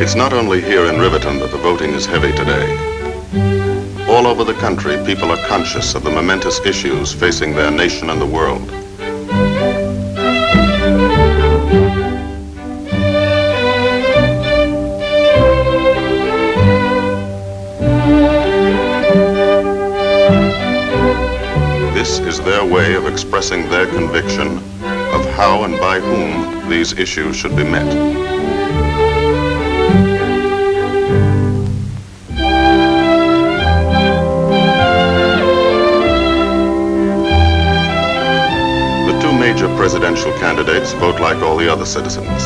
It's not only here in Riverton that the voting is heavy today. All over the country, people are conscious of the momentous issues facing their nation and the world. This is their way of expressing their conviction of how and by whom these issues should be met. Major presidential candidates vote like all the other citizens.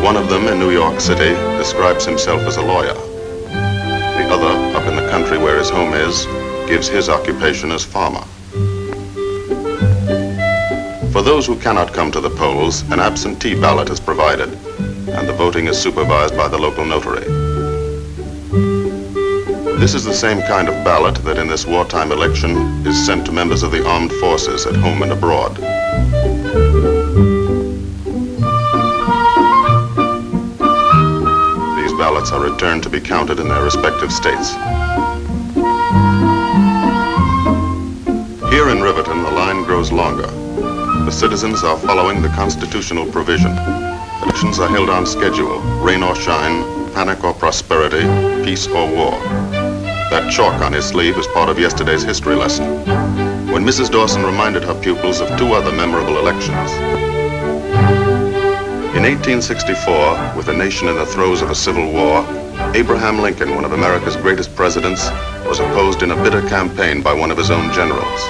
One of them in New York City describes himself as a lawyer. The other, up in the country where his home is, gives his occupation as farmer. For those who cannot come to the polls, an absentee ballot is provided, and the voting is supervised by the local notary. This is the same kind of ballot that in this wartime election is sent to members of the armed forces at home and abroad. These ballots are returned to be counted in their respective states. Here in Riverton, the line grows longer. The citizens are following the constitutional provision. Elections are held on schedule, rain or shine, panic or prosperity, peace or war. That chalk on his sleeve is part of yesterday's history lesson, when Mrs. Dawson reminded her pupils of two other memorable elections. In 1864, with the nation in the throes of a civil war, Abraham Lincoln, one of America's greatest presidents, was opposed in a bitter campaign by one of his own generals.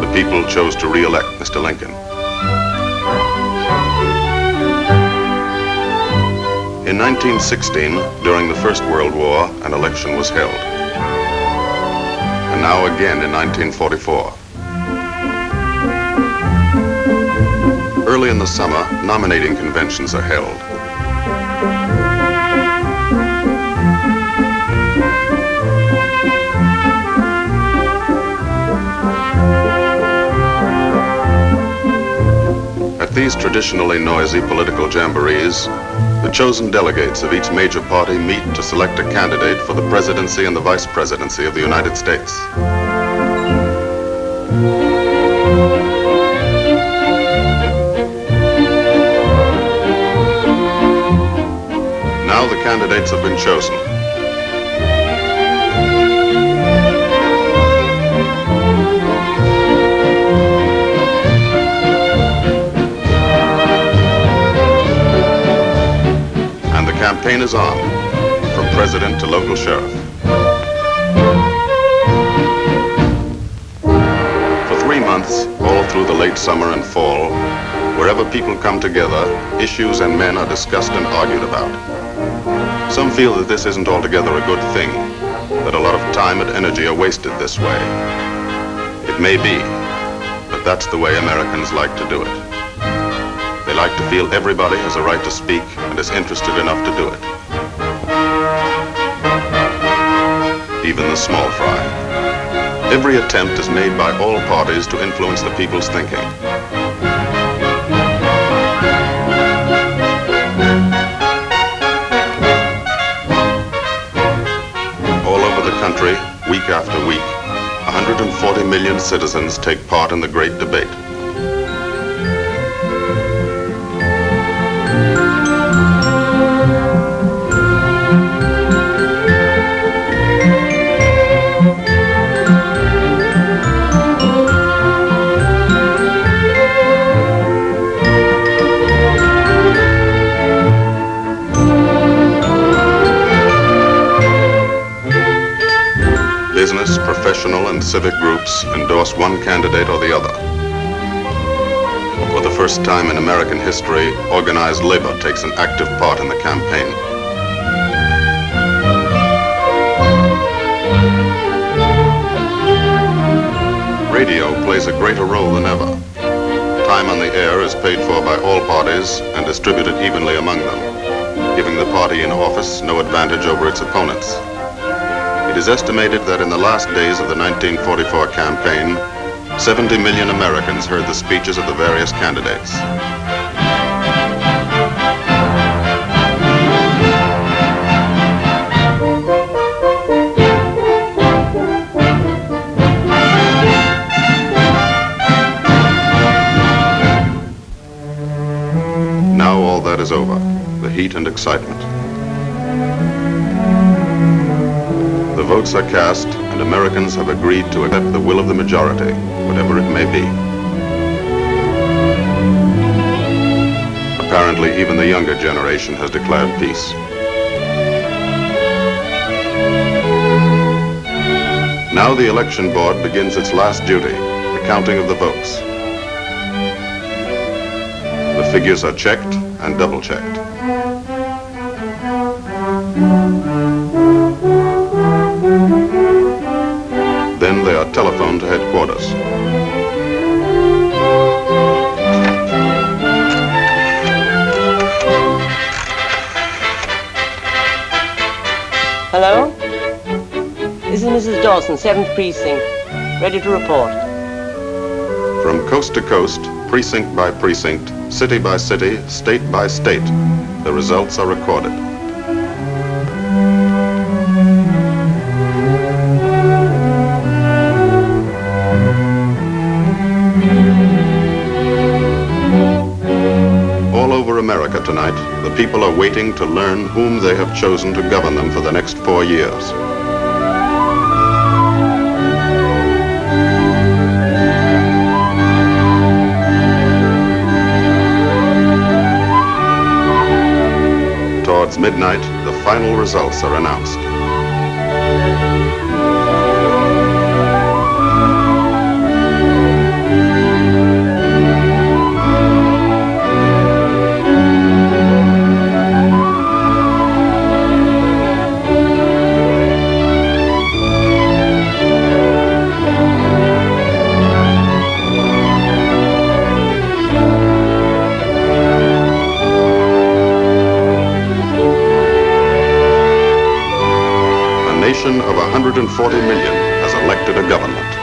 The people chose to re-elect Mr. Lincoln. In 1916, during the First World War, an election was held. And now again in 1944. Early in the summer, nominating conventions are held. At these traditionally noisy political jamborees, the chosen delegates of each major party meet to select a candidate for the presidency and the vice presidency of the United States. Now the candidates have been chosen. The campaign is on, from president to local sheriff. For 3 months, all through the late summer and fall, wherever people come together, issues and men are discussed and argued about. Some feel that this isn't altogether a good thing, that a lot of time and energy are wasted this way. It may be, but that's the way Americans like to do it. They like to feel everybody has a right to speak and is interested enough to do it. Even the small fry. Every attempt is made by all parties to influence the people's thinking. All over the country, week after week, 140 million citizens take part in the great debate. Business, professional, and civic groups endorse one candidate or the other. For the first time in American history, organized labor takes an active part in the campaign. Radio plays a greater role than ever. Time on the air is paid for by all parties and distributed evenly among them, giving the party in office no advantage over its opponents. It is estimated that in the last days of the 1944 campaign, 70 million Americans heard the speeches of the various candidates. Now all that is over, the heat and excitement. The votes are cast, and Americans have agreed to accept the will of the majority, whatever it may be. Apparently, even the younger generation has declared peace. Now the election board begins its last duty, the counting of the votes. The figures are checked and double-checked. Then they are telephoned to headquarters. Hello? This is Mrs. Dawson, 7th Precinct. Ready to report. From coast to coast, precinct by precinct, city by city, state by state, the results are recorded. All over America tonight, the people are waiting to learn whom they have chosen to govern them for the next 4 years. Towards midnight, the final results are announced. A nation of 140 million has elected a government.